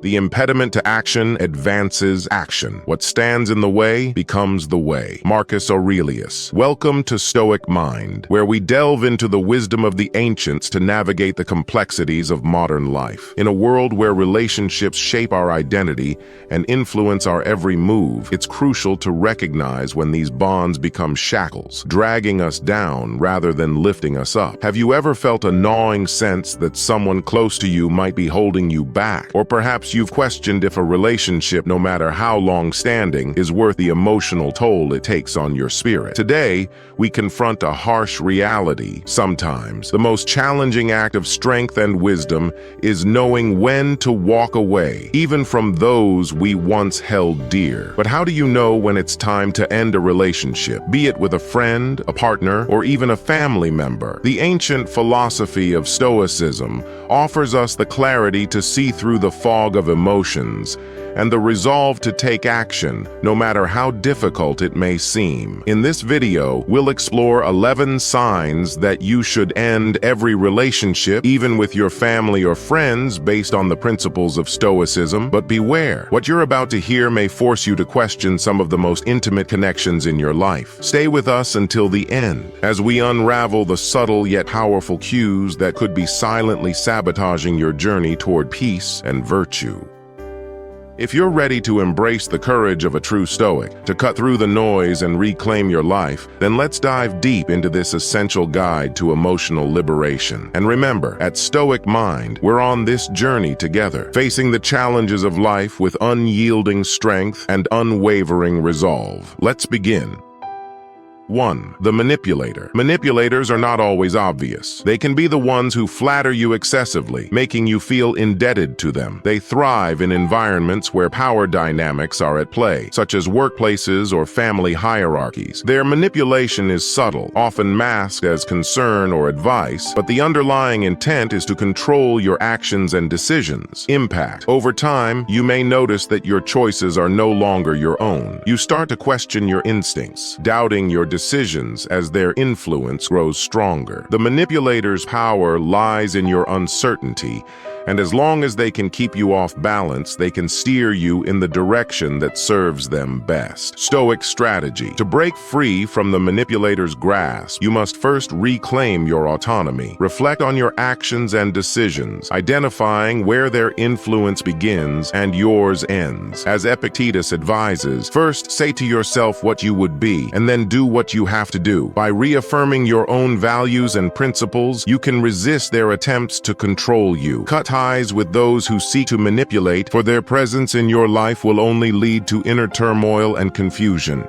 The impediment to action advances action. What stands in the way becomes the way. Marcus Aurelius. Welcome to StoicMind, where we delve into the wisdom of the ancients to navigate the complexities of modern life. In a world where relationships shape our identity and influence our every move, it's crucial to recognize when these bonds become shackles, dragging us down rather than lifting us up. Have you ever felt a gnawing sense that someone close to you might be holding you back? Or perhaps you've questioned if a relationship, no matter how long-standing, is worth the emotional toll it takes on your spirit. Today, we confront a harsh reality. Sometimes, the most challenging act of strength and wisdom is knowing when to walk away, even from those we once held dear. But how do you know when it's time to end a relationship, be it with a friend, a partner, or even a family member? The ancient philosophy of Stoicism offers us the clarity to see through the fog of emotions and the resolve to take action, no matter how difficult it may seem. In this video, we'll explore 11 signs that you should end every relationship, even with your family or friends, based on the principles of Stoicism. But beware, what you're about to hear may force you to question some of the most intimate connections in your life. Stay with us until the end, as we unravel the subtle yet powerful cues that could be silently sabotaging your journey toward peace and virtue. If you're ready to embrace the courage of a true Stoic, to cut through the noise and reclaim your life, then let's dive deep into this essential guide to emotional liberation. And remember, at StoicMind, we're on this journey together, facing the challenges of life with unyielding strength and unwavering resolve. Let's begin. 1. The manipulator. Manipulators are not always obvious. They can be the ones who flatter you excessively, making you feel indebted to them. They thrive in environments where power dynamics are at play, such as workplaces or family hierarchies. Their manipulation is subtle, often masked as concern or advice, but the underlying intent is to control your actions and decisions. Impact. Over time, you may notice that your choices are no longer your own. You start to question your instincts, doubting your decisions as their influence grows stronger. The manipulator's power lies in your uncertainty, and as long as they can keep you off balance, they can steer you in the direction that serves them best. Stoic strategy. To break free from the manipulator's grasp, you must first reclaim your autonomy. Reflect on your actions and decisions, identifying where their influence begins and yours ends. As Epictetus advises, first say to yourself what you would be, and then do what you have to do. By reaffirming your own values and principles, you can resist their attempts to control you. Cut ties with those who seek to manipulate, for their presence in your life will only lead to inner turmoil and confusion.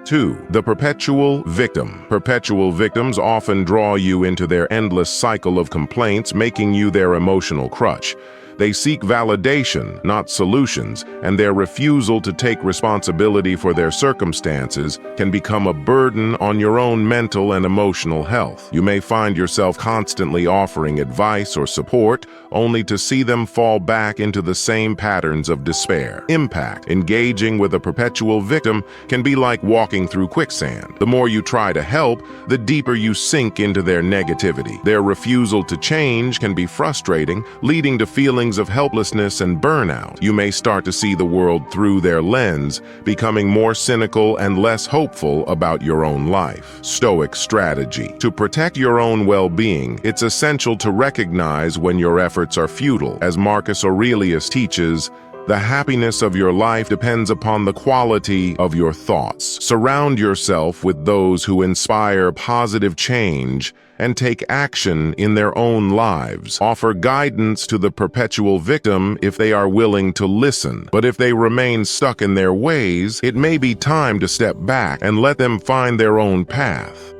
2. The perpetual victim. Perpetual victims often draw you into their endless cycle of complaints, making you their emotional crutch. They seek validation, not solutions, and their refusal to take responsibility for their circumstances can become a burden on your own mental and emotional health. You may find yourself constantly offering advice or support, only to see them fall back into the same patterns of despair. Impact. Engaging with a perpetual victim can be like walking through quicksand. The more you try to help, the deeper you sink into their negativity. Their refusal to change can be frustrating, leading to feelings of helplessness and burnout. You may start to see the world through their lens, becoming more cynical and less hopeful about your own life. Stoic strategy. To protect your own well-being, it's essential to recognize when your efforts are futile. As Marcus Aurelius teaches, the happiness of your life depends upon the quality of your thoughts. Surround yourself with those who inspire positive change and take action in their own lives. Offer guidance to the perpetual victim if they are willing to listen. But if they remain stuck in their ways, it may be time to step back and let them find their own path.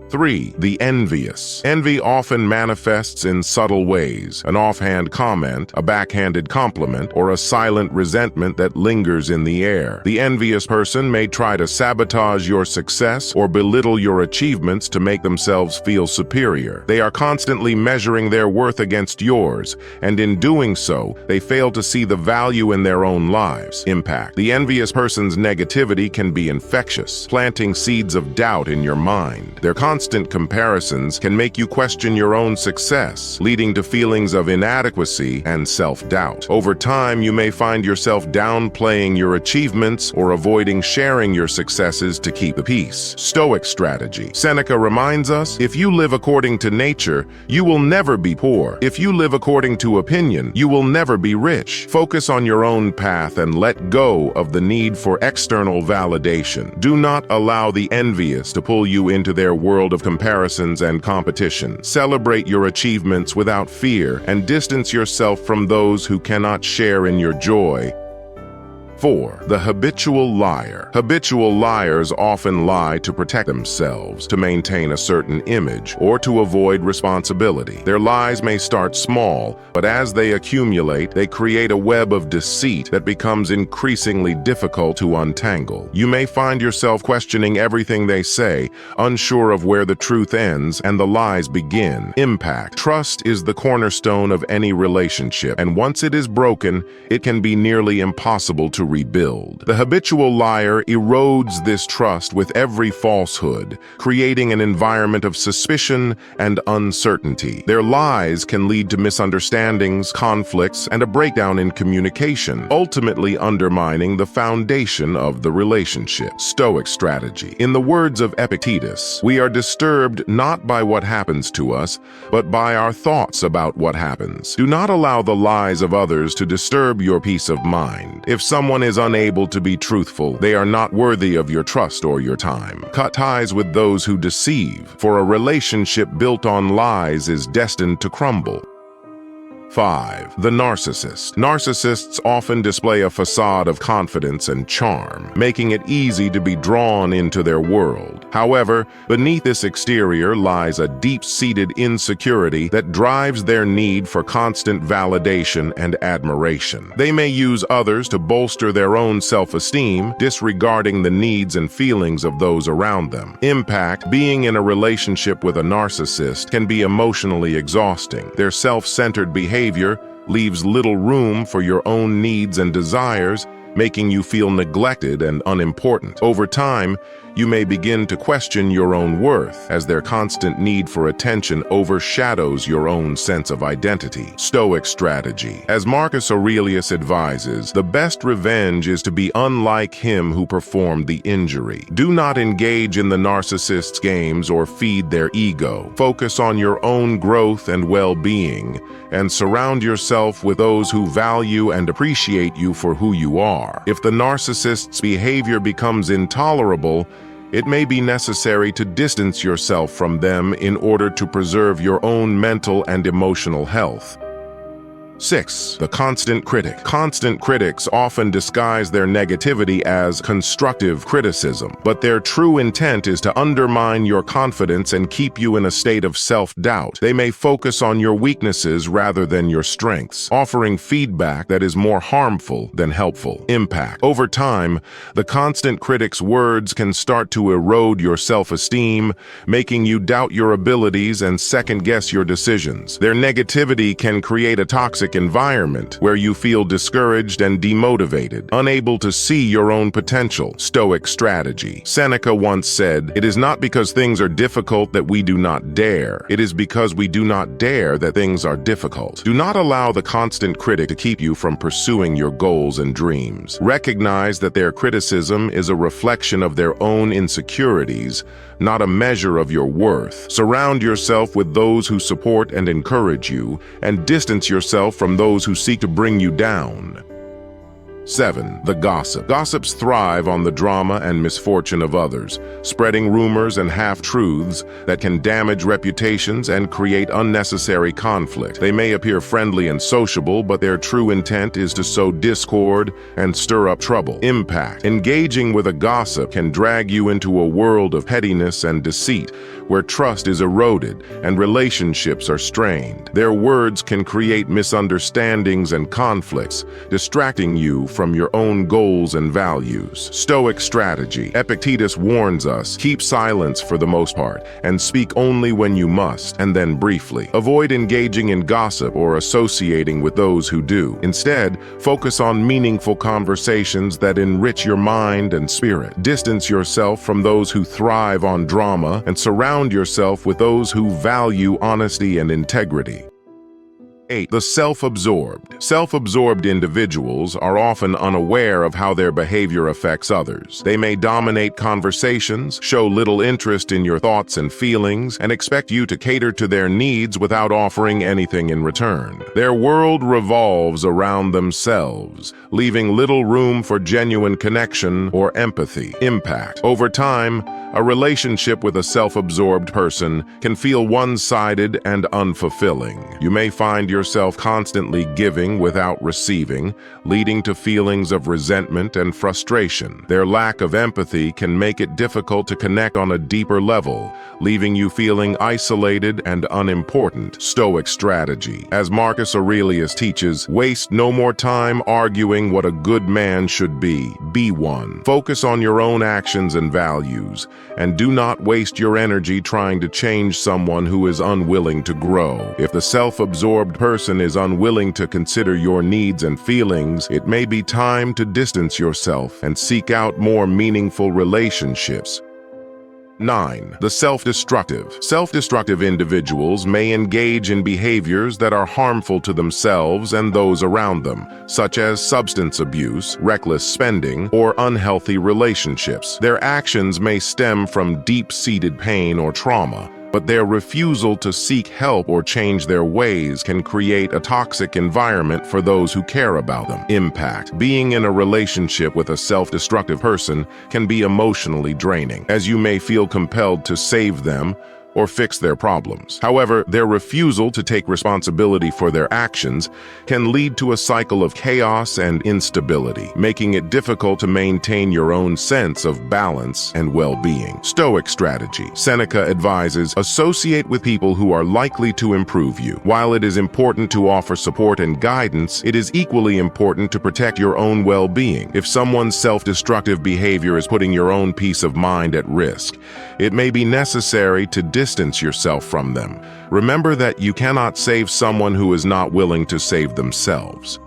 3. The envious. Envy often manifests in subtle ways: an offhand comment, a backhanded compliment, or a silent resentment that lingers in the air. The envious person may try to sabotage your success or belittle your achievements to make themselves feel superior. They are constantly measuring their worth against yours, and in doing so, they fail to see the value in their own lives. Impact. The envious person's negativity can be infectious, planting seeds of doubt in your mind. Their constant comparisons can make you question your own success, leading to feelings of inadequacy and self-doubt. Over time, you may find yourself downplaying your achievements or avoiding sharing your successes to keep the peace. Stoic strategy. Seneca reminds us, if you live according to nature, you will never be poor. If you live according to opinion, you will never be rich. Focus on your own path and let go of the need for external validation. Do not allow the envious to pull you into their world of comparisons and competition. Celebrate your achievements without fear and distance yourself from those who cannot share in your joy. 4. The habitual liar. Habitual liars often lie to protect themselves, to maintain a certain image, or to avoid responsibility. Their lies may start small, but as they accumulate, they create a web of deceit that becomes increasingly difficult to untangle. You may find yourself questioning everything they say, unsure of where the truth ends and the lies begin. Impact. Trust is the cornerstone of any relationship, and once it is broken, it can be nearly impossible to rebuild. The habitual liar erodes this trust with every falsehood, creating an environment of suspicion and uncertainty. Their lies can lead to misunderstandings, conflicts, and a breakdown in communication, ultimately undermining the foundation of the relationship. Stoic strategy. In the words of Epictetus, we are disturbed not by what happens to us, but by our thoughts about what happens. Do not allow the lies of others to disturb your peace of mind. If someone is unable to be truthful, they are not worthy of your trust or your time. Cut ties with those who deceive, for a relationship built on lies is destined to crumble. 5. The narcissist. Narcissists often display a facade of confidence and charm, making it easy to be drawn into their world. However, beneath this exterior lies a deep-seated insecurity that drives their need for constant validation and admiration. They may use others to bolster their own self-esteem, disregarding the needs and feelings of those around them. Impact. Being in a relationship with a narcissist can be emotionally exhausting. Their self-centered behavior leaves little room for your own needs and desires, making you feel neglected and unimportant. Over time, you may begin to question your own worth, as their constant need for attention overshadows your own sense of identity. Stoic strategy. As Marcus Aurelius advises, the best revenge is to be unlike him who performed the injury. Do not engage in the narcissist's games or feed their ego. Focus on your own growth and well-being, and surround yourself with those who value and appreciate you for who you are. If the narcissist's behavior becomes intolerable, it may be necessary to distance yourself from them in order to preserve your own mental and emotional health. 6. The constant critic. Constant critics often disguise their negativity as constructive criticism, but their true intent is to undermine your confidence and keep you in a state of self-doubt. They may focus on your weaknesses rather than your strengths, offering feedback that is more harmful than helpful. Impact. Over time, the constant critic's words can start to erode your self-esteem, making you doubt your abilities and second-guess your decisions. Their negativity can create a toxic environment where you feel discouraged and demotivated, unable to see your own potential. Stoic strategy. Seneca once said, "It is not because things are difficult that we do not dare. It is because we do not dare that things are difficult." Do not allow the constant critic to keep you from pursuing your goals and dreams. Recognize that their criticism is a reflection of their own insecurities, not a measure of your worth. Surround yourself with those who support and encourage you, and distance yourself from those who seek to bring you down. 7. The gossip. Gossips thrive on the drama and misfortune of others, spreading rumors and half-truths that can damage reputations and create unnecessary conflict. They may appear friendly and sociable, but their true intent is to sow discord and stir up trouble. Impact. Engaging with a gossip can drag you into a world of pettiness and deceit, where trust is eroded and relationships are strained. Their words can create misunderstandings and conflicts, distracting you from your own goals and values. Stoic strategy. Epictetus warns us, keep silence for the most part, and speak only when you must, and then briefly. Avoid engaging in gossip or associating with those who do. Instead, focus on meaningful conversations that enrich your mind and spirit. Distance yourself from those who thrive on drama and surround yourself with those who value honesty and integrity. 8. The self-absorbed. Self-absorbed individuals are often unaware of how their behavior affects others. They may dominate conversations, show little interest in your thoughts and feelings, and expect you to cater to their needs without offering anything in return. Their world revolves around themselves, leaving little room for genuine connection or empathy. Impact. Over time, a relationship with a self-absorbed person can feel one-sided and unfulfilling. You may find yourself constantly giving without receiving, leading to feelings of resentment and frustration. Their lack of empathy can make it difficult to connect on a deeper level, leaving you feeling isolated and unimportant. Stoic strategy. As Marcus Aurelius teaches, waste no more time arguing what a good man should be. Be one. Focus on your own actions and values, and do not waste your energy trying to change someone who is unwilling to grow. If the self-absorbed person is unwilling to consider your needs and feelings, it may be time to distance yourself and seek out more meaningful relationships. 9. The self-destructive. Self-destructive individuals may engage in behaviors that are harmful to themselves and those around them, such as substance abuse, reckless spending, or unhealthy relationships. Their actions may stem from deep-seated pain or trauma, but their refusal to seek help or change their ways can create a toxic environment for those who care about them. Impact. Being in a relationship with a self-destructive person can be emotionally draining, as you may feel compelled to save them or fix their problems. However, their refusal to take responsibility for their actions can lead to a cycle of chaos and instability, making it difficult to maintain your own sense of balance and well-being. Stoic strategy. Seneca advises, associate with people who are likely to improve you. While it is important to offer support and guidance, it is equally important to protect your own well-being. If someone's self-destructive behavior is putting your own peace of mind at risk, it may be necessary to distance yourself from them. Remember that you cannot save someone who is not willing to save themselves.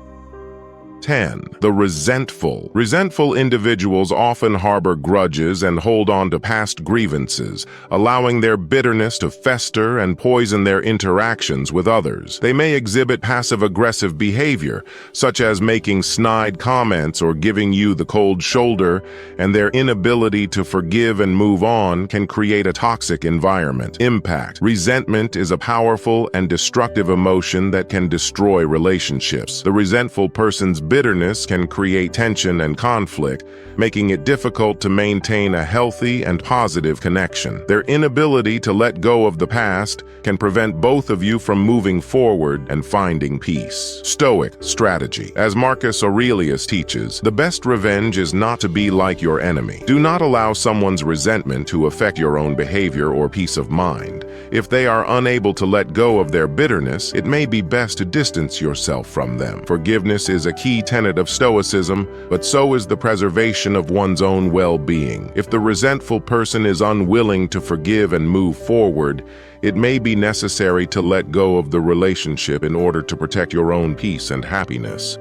10. The resentful. Resentful individuals often harbor grudges and hold on to past grievances, allowing their bitterness to fester and poison their interactions with others. They may exhibit passive-aggressive behavior, such as making snide comments or giving you the cold shoulder, and their inability to forgive and move on can create a toxic environment. Impact. Resentment is a powerful and destructive emotion that can destroy relationships. The resentful person's bitterness can create tension and conflict, making it difficult to maintain a healthy and positive connection. Their inability to let go of the past can prevent both of you from moving forward and finding peace. Stoic strategy. As Marcus Aurelius teaches, the best revenge is not to be like your enemy. Do not allow someone's resentment to affect your own behavior or peace of mind. If they are unable to let go of their bitterness, it may be best to distance yourself from them. Forgiveness is a key tenet of Stoicism, but so is the preservation of one's own well-being. If the resentful person is unwilling to forgive and move forward, it may be necessary to let go of the relationship in order to protect your own peace and happiness.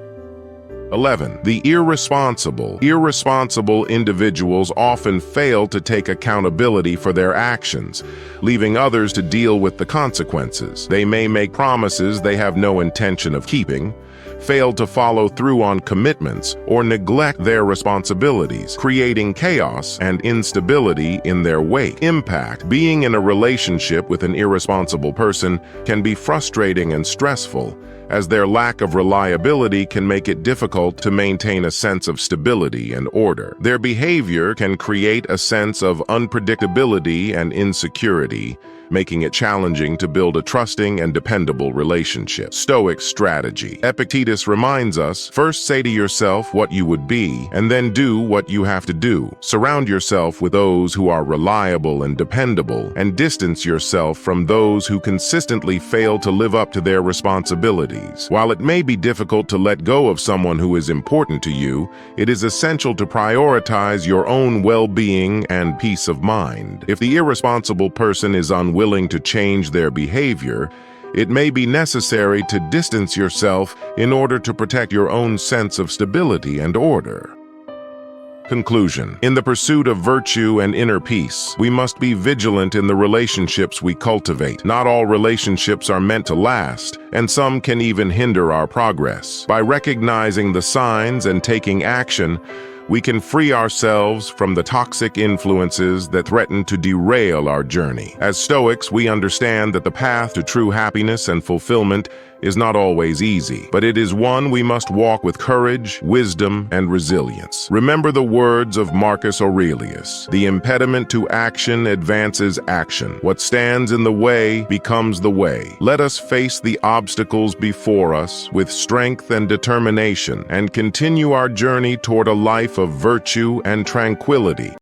11. The irresponsible. Irresponsible individuals often fail to take accountability for their actions, leaving others to deal with the consequences. They may make promises they have no intention of keeping, fail to follow through on commitments, or neglect their responsibilities, creating chaos and instability in their wake. Impact. Being in a relationship with an irresponsible person can be frustrating and stressful, as their lack of reliability can make it difficult to maintain a sense of stability and order. Their behavior can create a sense of unpredictability and insecurity, making it challenging to build a trusting and dependable relationship. Stoic strategy. Epictetus reminds us, first say to yourself what you would be, and then do what you have to do. Surround yourself with those who are reliable and dependable, and distance yourself from those who consistently fail to live up to their responsibilities. priorities. While it may be difficult to let go of someone who is important to you, it is essential to prioritize your own well-being and peace of mind. If the irresponsible person is unwilling to change their behavior, it may be necessary to distance yourself in order to protect your own sense of stability and order. Conclusion. In the pursuit of virtue and inner peace, we must be vigilant in the relationships we cultivate. Not all relationships are meant to last, and some can even hinder our progress. By recognizing the signs and taking action, we can free ourselves from the toxic influences that threaten to derail our journey. As Stoics, we understand that the path to true happiness and fulfillment is not always easy, but it is one we must walk with courage, wisdom, and resilience. Remember the words of Marcus Aurelius: "The impediment to action advances action. What stands in the way becomes the way." Let us face the obstacles before us with strength and determination and continue our journey toward a life of virtue and tranquility.